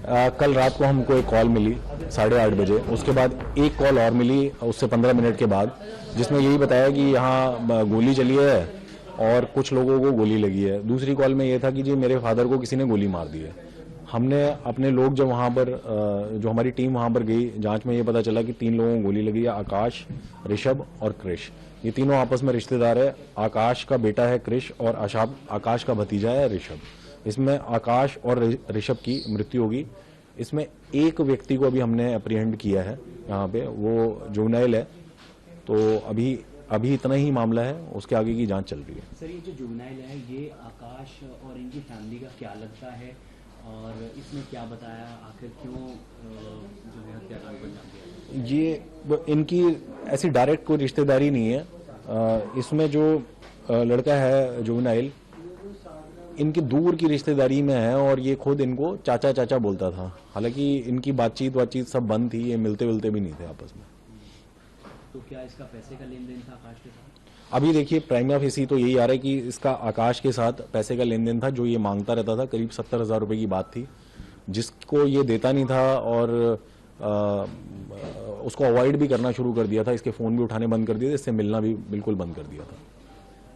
कल रात को हमको एक कॉल मिली 8:30 बजे। उसके बाद एक कॉल और मिली उससे 15 मिनट के बाद, जिसमें यही बताया कि यहाँ गोली चली है और कुछ लोगों को गोली लगी है। दूसरी कॉल में ये था कि जी मेरे फादर को किसी ने गोली मार दी है। हमने अपने लोग जब वहाँ पर जो हमारी टीम वहाँ पर गई, जांच में ये पता चला कि 3 लोगों को गोली लगी है, आकाश, ऋषभ और कृष। ये तीनों आपस में रिश्तेदार है। आकाश का बेटा है कृष और आकाश का भतीजा है ऋषभ। इसमें आकाश और ऋषभ की मृत्यु होगी। इसमें एक व्यक्ति को अभी हमने अप्रीहेंड किया है यहाँ पे, वो जुवेनाइल है। तो अभी इतना ही मामला है, उसके आगे की जांच चल रही है। सर, ये जो जुवेनाइल है ये आकाश और इनकी फैमिली का क्या लगता है और इसने क्या बताया, आखिर क्यों जो है हत्याकांड को अंजाम दिया? ये इनकी ऐसी डायरेक्ट कोई रिश्तेदारी नहीं है। इसमें जो लड़का है जुवेनाइल, इनकी दूर की रिश्तेदारी में है और ये खुद इनको चाचा चाचा बोलता था। हालांकि इनकी बातचीत सब बंद थी, ये मिलते भी नहीं थे आपस में। तो क्या इसका पैसे का लेन देन था आकाश के साथ? अभी देखिए प्राइमा फेसी तो यही आ रहा है कि इसका आकाश के साथ पैसे का लेन देन था। जो ये मांगता रहता था, करीब 70,000 रुपए की बात थी, जिसको ये देता नहीं था और उसको अवॉइड भी करना शुरू कर दिया था। इसके फोन भी उठाने बंद कर दिए थे, इससे मिलना भी बिल्कुल बंद कर दिया था।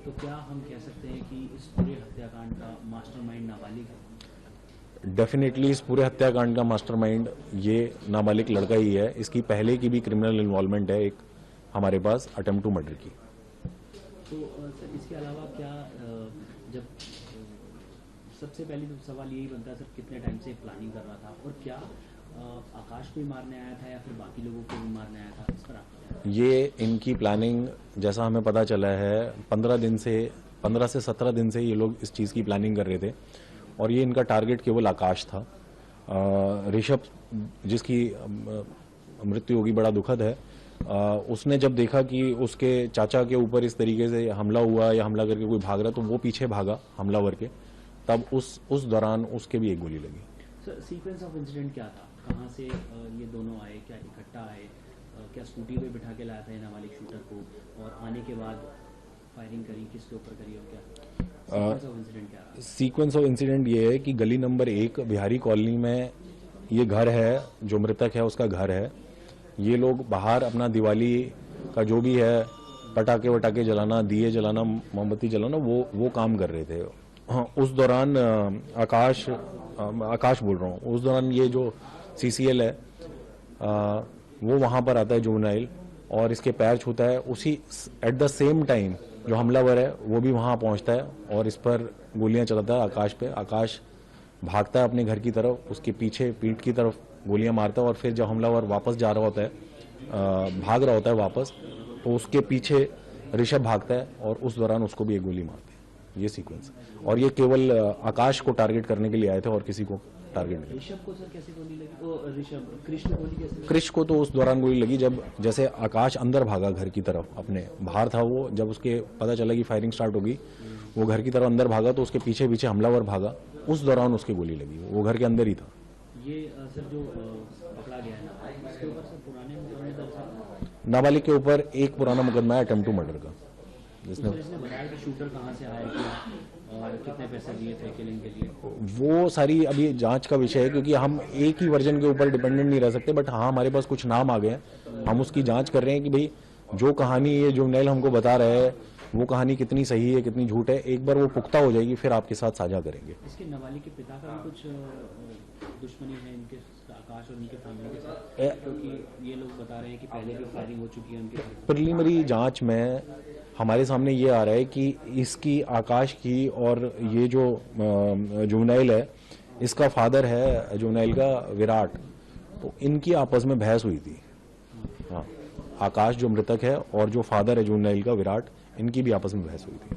तो क्या हम कह सकते हैं कि इस पूरे हत्याकांड का मास्टरमाइंड नाबालिग है? डेफिनेटली इस पूरे हत्याकांड का मास्टरमाइंड ये नाबालिग लड़का ही है। इसकी पहले की भी क्रिमिनल इन्वॉल्वमेंट है एक हमारे पास, अटेम्प्ट टू मर्डर की। तो सर, इसके अलावा क्या जब सबसे पहले तो सवाल यही बनता है सर, कितने टाइम से प्लानिंग कर रहा था और क्या आकाश को ही मारने आया था या फिर बाकी लोगों को भी मारने आया था? इस पर आप ये इनकी प्लानिंग, जैसा हमें पता चला है, 15 से 17 दिन से ये लोग इस चीज़ की प्लानिंग कर रहे थे और ये इनका टारगेट केवल आकाश था। ऋषभ जिसकी मृत्यु होगी, बड़ा दुखद है। उसने जब देखा कि उसके चाचा के ऊपर इस तरीके से हमला हुआ या हमला करके कोई भाग रहा, तो वो पीछे भागा हमलावर के। तब उस दौरान उसके भी एक गोली लगी। सर, सीक्वेंस ऑफ इंसिडेंट क्या था? कहाँ से ये दोनों आए, क्या इकट्ठा आए, क्या स्कूटी पे बिठा के लाया था ये नाबालिग शूटर को, और आने के बाद फायरिंग करी, किसके ऊपर करी और क्या सीक्वेंस ऑफ इंसिडेंट क्या रहा? सीक्वेंस ऑफ इंसिडेंट ये है कि गली नंबर 1 बिहारी कॉलोनी में ये घर है, जो मृतक है उसका घर है। ये लोग बाहर अपना दिवाली का जो भी है, पटाखे वटाखे जलाना, दिए जलाना, मोमबत्ती जलाना, वो काम कर रहे थे। हाँ, उस दौरान आकाश बोल रहा हूँ, उस दौरान ये जो CCL है वो वहां पर आता है जुवेनाइल और इसके पैर छूता है। उसी एट द सेम टाइम जो हमलावर है वो भी वहां पहुंचता है और इस पर गोलियां चलाता है आकाश पे। आकाश भागता है अपने घर की तरफ, उसके पीछे पीठ की तरफ गोलियां मारता है और फिर जब हमलावर वापस जा रहा होता है, भाग रहा होता है वापस, तो उसके पीछे ऋषभ भागता है और उस दौरान उसको भी एक गोली मारते हैं। ये सीक्वेंस, और ये केवल आकाश को टारगेट करने के लिए आए थे और किसी को टारगेट नहीं। ऋषभ को सर कैसे गोली लगी? तो ऋषभ, कृष्ण को गोली कैसे लगी? कृष को तो उस दौरान गोली लगी जब जैसे आकाश अंदर भागा घर की तरफ, अपने बाहर था वो, जब उसके पता चला कि फायरिंग स्टार्ट होगी, वो घर की तरफ अंदर भागा तो उसके पीछे पीछे हमलावर भागा, उस दौरान उसकी गोली लगी। वो घर के अंदर ही था। ये सर जो पकड़ा गया है ना, इसके ऊपर सर पुराने मुकदमे दर्ज हैं? नाबालिग के ऊपर एक पुराना मुकदमा है अटेम्प्ट टू मर्डर का, जिसने तो इसने बताया कि शूटर कहाँ से आया, किया और कितने पैसे दिए थे किलिंग के लिए। वो सारी अभी जांच का विषय है, क्योंकि हम एक ही वर्जन के ऊपर डिपेंडेंट नहीं रह सकते। बट हाँ, हमारे पास कुछ नाम आ गए हैं, हम उसकी जांच कर रहे हैं कि भाई जो कहानी ये जुवेनाइल हमको बता रहे हैं वो कहानी कितनी सही है कितनी झूठ है। एक बार वो पुख्ता हो जाएगी फिर आपके साथ साझा करेंगे। इसके नाबालिग के पिता का भी कुछ दुश्मनी है इनके, आकाश और उनके फैमिली के साथ, क्योंकि ये लोग बता रहे हैं कि पहले भी फायरिंग हो चुकी है उनके। प्रिलिमिनरी जांच में हमारे सामने ये आ रहा है कि इसकी, आकाश की और ये जो जुवेनाइल है, इसका फादर है जुवेनाइल का विराट, तो इनकी आपस में बहस हुई थी। हाँ, आकाश जो मृतक है और जो फादर है जुवेनाइल का विराट, इनकी भी आपस में बहस हुई थी।